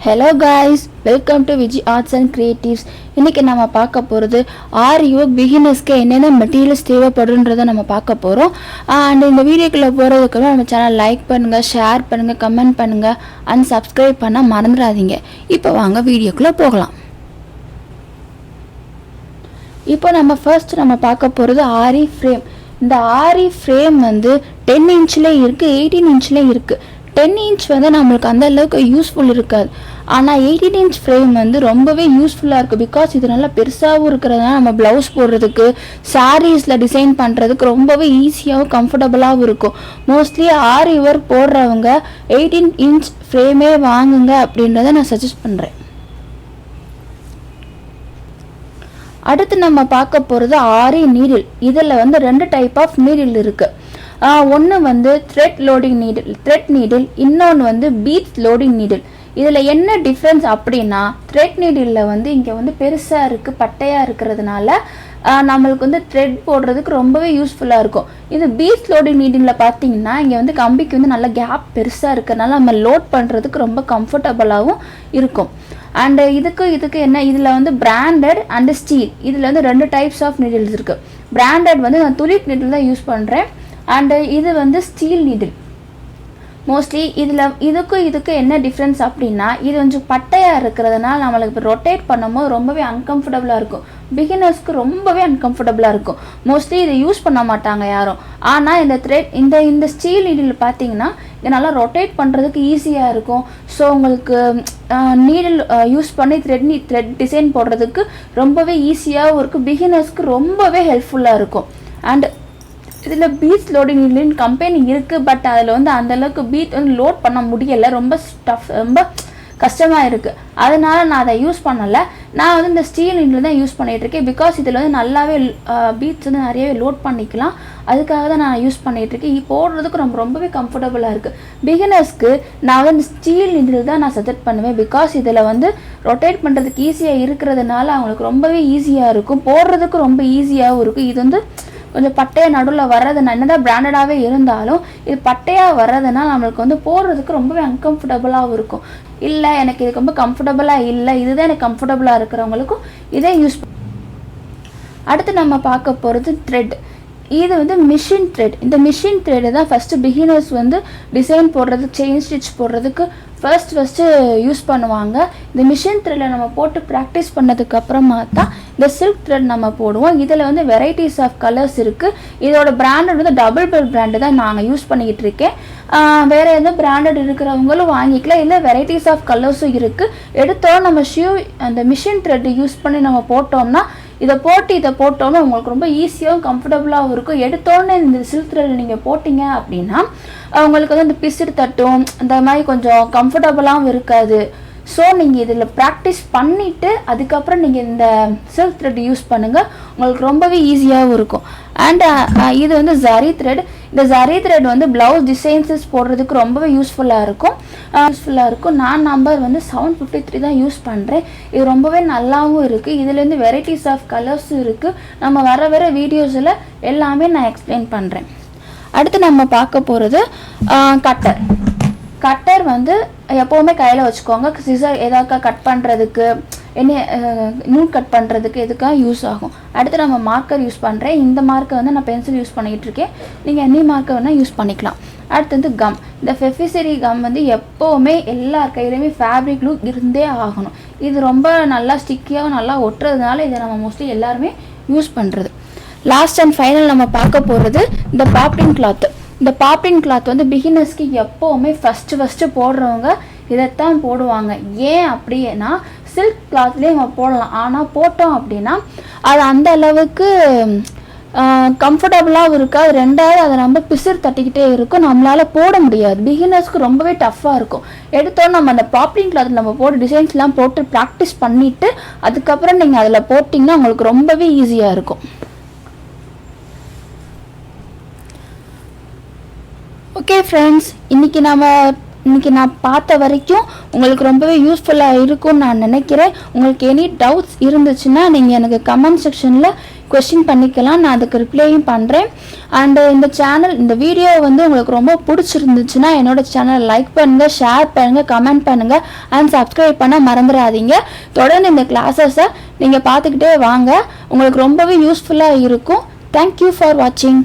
Hello guys, welcome to Vijay Arts and Creatives. இன்னைக்கு நாம பார்க்க போறது ஆரியோ பிகினர்ஸ்க்கு என்னென்ன மெட்டீரியல்ஸ் தேவைப்படுன்றதை நம்ம பார்க்க போறோம். அண்ட் இந்த வீடியோக்குள்ள போறதுக்கு நம்ம சேனல் லைக் பண்ணுங்க, ஷேர் பண்ணுங்க, கமெண்ட் பண்ணுங்க, அண்ட் சப்ஸ்கிரைப் பண்ண மறந்துடாதீங்க. இப்போ வாங்க வீடியோக்குள்ள போகலாம். இப்போ நம்ம பார்க்க போறது ஆரி ஃப்ரேம். இந்த ஆரி ஃப்ரேம் வந்து 10 இன்ச்ல இருக்கு, 18 இன்ச்ல இருக்கு. 10 இன்ச் வந்து நம்மளுக்கு அந்த அளவுக்கு யூஸ்ஃபுல் இருக்காது. ஆனால் 18 இன்ச் ஃப்ரேம் வந்து ரொம்பவே யூஸ்ஃபுல்லாக இருக்குது. பிகாஸ் இது நல்லா பெருசாகவும் இருக்கிறதுனால நம்ம ப்ளவுஸ் போடுறதுக்கு, சாரீஸில் டிசைன் பண்ணுறதுக்கு ரொம்பவே ஈஸியாகவும் கம்ஃபர்டபுளாகவும் இருக்கும். மோஸ்ட்லி ஆரி ஒர்க் போடுறவங்க 18 இன்ச் ஃப்ரேமே வாங்குங்க அப்படின்றத நான் சஜஸ்ட் பண்ணுறேன். அடுத்து நம்ம பார்க்க போகிறது ஆரி நீடில். இதில் வந்து 2 டைப் ஆஃப் நீடில் இருக்குது. ஒன்று வந்து த்ரெட் நீடில், இன்னொன்று வந்து பீட்ஸ் லோடிங் நீடில். இதில் என்ன டிஃப்ரென்ஸ் அப்படின்னா, த்ரெட் நீடிலில் வந்து இங்கே வந்து பெருசாக இருக்குது, பட்டையாக இருக்கிறதுனால நம்மளுக்கு வந்து த்ரெட் போடுறதுக்கு ரொம்பவே யூஸ்ஃபுல்லாக இருக்கும். இது பீட்ஸ் லோடிங் நீடிலில் பார்த்தீங்கன்னா இங்கே வந்து கம்பிக்கு வந்து நல்ல கேப் பெருசாக இருக்கிறதுனால நம்ம லோட் பண்ணுறதுக்கு ரொம்ப கம்ஃபர்டபுளாகவும் இருக்கும். அண்டு இதுக்கு என்ன, இதில் வந்து பிராண்டட் அண்டு ஸ்டீல், இதில் வந்து 2 டைப்ஸ் ஆஃப் நீடில்ஸ் இருக்குது. பிராண்டட் வந்து நான் துலிப் நீடில் தான் யூஸ் பண்ணுறேன். அண்டு இது வந்து ஸ்டீல் நீடில். மோஸ்ட்லி இதுக்கு என்ன டிஃப்ரென்ஸ் அப்படின்னா, இது கொஞ்சம் பட்டையாக இருக்கிறதுனால நம்மளுக்கு இப்போ ரொட்டேட் பண்ணும்போது ரொம்பவே அன்கம்ஃபர்டபுளாக இருக்கும். பிகினர்ஸ்க்கு ரொம்பவே அன்கம்ஃபர்டபுளாக இருக்கும். மோஸ்ட்லி இதை யூஸ் பண்ண மாட்டாங்க யாரும். ஆனால் இந்த ஸ்டீல் நீடில் பார்த்தீங்கன்னா இது நல்லா ரொட்டேட் பண்ணுறதுக்கு ஈஸியாக இருக்கும். ஸோ உங்களுக்கு நீடில் யூஸ் பண்ணி த்ரெட் டிசைன் போடுறதுக்கு ரொம்பவே ஈஸியாகவும் இருக்கும். பிகினர்ஸ்க்கு ரொம்பவே ஹெல்ப்ஃபுல்லாக இருக்கும். அண்ட் இதில் பீட்ஸ் லோடிங் நீடில்னு கம்பெனி இருக்குது. பட் அதில் வந்து அந்தளவுக்கு பீட் வந்து லோட் பண்ண முடியலை. ரொம்ப கஷ்டமாக இருக்குது. அதனால நான் அதை யூஸ் பண்ணலை. நான் வந்து இந்த ஸ்டீல் நீடில் தான் யூஸ் பண்ணிகிட்ருக்கேன். பிகாஸ் இதில் வந்து நல்லாவே பீட்ஸ் வந்து நிறையவே லோட் பண்ணிக்கலாம். அதுக்காக தான் நான் யூஸ் பண்ணிகிட்ருக்கேன். போடுறதுக்கு ரொம்பவே கம்ஃபர்டபுளாக இருக்குது. பிகினர்ஸ்க்கு நான் வந்து ஸ்டீல் நீடில் தான் நான் சஜெக்ட் பண்ணுவேன். பிகாஸ் இதில் வந்து ரொட்டேட் பண்ணுறதுக்கு ஈஸியாக இருக்கிறதுனால அவங்களுக்கு ரொம்பவே ஈஸியாக இருக்கும். போடுறதுக்கு ரொம்ப ஈஸியாகவும் இருக்கும். இது வந்து கொஞ்சம் பட்டையாக நடுவில் வர்றதுனா, என்னதான் பிராண்டடாகவே இருந்தாலும் இது பட்டையாக வர்றதுனால நம்மளுக்கு வந்து போடுறதுக்கு ரொம்பவே அன்கம்ஃபர்டபுளாகவும் இருக்கும். இல்லை எனக்கு இது ரொம்ப கம்ஃபர்டபுளாக இல்லை, இதுதான் எனக்கு கம்ஃபர்டபுளாக இருக்கிறவங்களுக்கும் இதே யூஸ். அடுத்து நம்ம பார்க்க போகிறது த்ரெட். இது வந்து மிஷின் த்ரெட். இந்த மிஷின் த்ரெட்டு தான் ஃபஸ்ட்டு பிகினர்ஸ் வந்து டிசைன் போடுறதுக்கு, செயின் ஸ்டிச் போடுறதுக்கு ஃபஸ்ட்டு யூஸ் பண்ணுவாங்க. இந்த மிஷின் த்ரெட்டில் நம்ம போட்டு ப்ராக்டிஸ் பண்ணதுக்கு அப்புறமா தான் இந்த சில்க் த்ரெட் நம்ம போடுவோம். இதில் வந்து வெரைட்டிஸ் ஆஃப் கலர்ஸ் இருக்குது. இதோட பிராண்டட் வந்து டபுள் பெல் பிராண்டு தான் நாங்கள் யூஸ் பண்ணிக்கிட்டு இருக்கேன். வேறு எதுவும் பிராண்டட் இருக்கிறவங்களும் வாங்கிக்கலாம். இல்லை வெரைட்டிஸ் ஆஃப் கலர்ஸும் இருக்குது. எடுத்தோம் நம்ம அந்த மிஷின் த்ரெட் யூஸ் பண்ணி நம்ம போட்டோம்னா, இதை போட்டோன்னா உங்களுக்கு ரொம்ப ஈஸியாகவும் கம்ஃபர்டபுளாகவும் இருக்கும். எடுத்தோன்னே இந்த சில்க் த்ரெட் நீங்கள் போட்டிங்க அப்படின்னா உங்களுக்கு வந்து இந்த பிசிறு தட்டும், இந்த மாதிரி கொஞ்சம் கம்ஃபர்டபுளாகவும் இருக்காது. ஸோ நீங்கள் இதில் ப்ராக்டிஸ் பண்ணிவிட்டு அதுக்கப்புறம் நீங்கள் இந்த சில்க் த்ரெட் யூஸ் பண்ணுங்கள். உங்களுக்கு ரொம்பவே ஈஸியாகவும் இருக்கும். அண்ட் இது வந்து ஜரி த்ரெட். இந்த ஜரி த்ரெட் வந்து ப்ளவுஸ் டிசைன்ஸஸ் போடுறதுக்கு ரொம்பவே யூஸ்ஃபுல்லாக இருக்கும். நான் நம்பர் வந்து 753 தான் யூஸ் பண்ணுறேன். இது ரொம்பவே நல்லாவும் இருக்குது. இதுலேருந்து வெரைட்டிஸ் ஆஃப் கலர்ஸும் இருக்குது. நம்ம வர வீடியோஸில் எல்லாமே நான் எக்ஸ்பிளைன் பண்ணுறேன். அடுத்து நம்ம பார்க்க போகிறது கட்டர் வந்து எப்போவுமே கையில் வச்சுக்கோங்க. சிசர் எதாவது கட் பண்ணுறதுக்கு, நூல் கட் பண்ணுறதுக்கு எதுக்காக யூஸ் ஆகும். அடுத்து நம்ம மார்க்கர் யூஸ் பண்ணுறேன். இந்த மார்க்கர் வந்து நான் பென்சில் யூஸ் பண்ணிக்கிட்டு இருக்கேன். நீங்கள் எனி மார்க்கர் வேணால் யூஸ் பண்ணிக்கலாம். அடுத்து வந்து கம். இந்த ஃபெஃபிசரி கம் வந்து எப்போவுமே எல்லார் கையிலையுமே ஃபேப்ரிக் லுக் இருந்தே ஆகணும். இது ரொம்ப நல்லா ஸ்டிக்கியாகவும் நல்லா ஒட்டுறதுனால இதை நம்ம மோஸ்ட்லி எல்லாருமே யூஸ் பண்ணுறது. லாஸ்ட் அண்ட் ஃபைனல் நம்ம பார்க்க போகிறது இந்த பாப்பிங் கிளாத்து. இந்த பாப்பிங் கிளாத் வந்து பிகினர்ஸ்க்கு எப்போவுமே ஃபஸ்ட்டு போடுறவங்க இதைத்தான் போடுவாங்க. ஏன் அப்படின்னா சில்க் கிளாத்லேயே நம்ம போடலாம். ஆனால் போட்டோம் அப்படின்னா அது அந்த அளவுக்கு கம்ஃபர்டபுளாகவும் இருக்காது. ரெண்டாவது அதை நம்ம பிசிறு தட்டிக்கிட்டே இருக்கும், நம்மளால் போட முடியாது. பிகினர்ஸ்க்கு ரொம்பவே டஃப்பாக இருக்கும். எடுத்தோன்னு நம்ம அந்த பாப்பிங் கிளாத் நம்ம போட்டு டிசைன்ஸ்லாம் போட்டு ப்ராக்டிஸ் பண்ணிவிட்டு அதுக்கப்புறம் நீங்கள் அதில் போட்டிங்கன்னா உங்களுக்கு ரொம்பவே ஈஸியாக இருக்கும். ஓகே ஃப்ரெண்ட்ஸ், இன்றைக்கி நான் பார்த்த வரைக்கும் உங்களுக்கு ரொம்பவே யூஸ்ஃபுல்லாக இருக்கும்னு நான் நினைக்கிறேன். உங்களுக்கு எனி டவுட்ஸ் இருந்துச்சுன்னா நீங்கள் எனக்கு கமெண்ட் செக்ஷனில் கொஸ்டின் பண்ணிக்கலாம், நான் அதுக்கு ரிப்ளையும் பண்ணுறேன். அண்டு இந்த சேனல் இந்த வீடியோ வந்து உங்களுக்கு ரொம்ப பிடிச்சிருந்துச்சுன்னா என்னோட சேனலை லைக் பண்ணுங்கள், ஷேர் பண்ணுங்கள், கமெண்ட் பண்ணுங்கள் அண்ட் சப்ஸ்கிரைப் பண்ண மறந்துடாதீங்க. தொடர்ந்து இந்த கிளாஸஸை நீங்கள் பார்த்துக்கிட்டே வாங்க, உங்களுக்கு ரொம்பவே யூஸ்ஃபுல்லாக இருக்கும். தேங்க்யூ ஃபார் வாட்சிங்.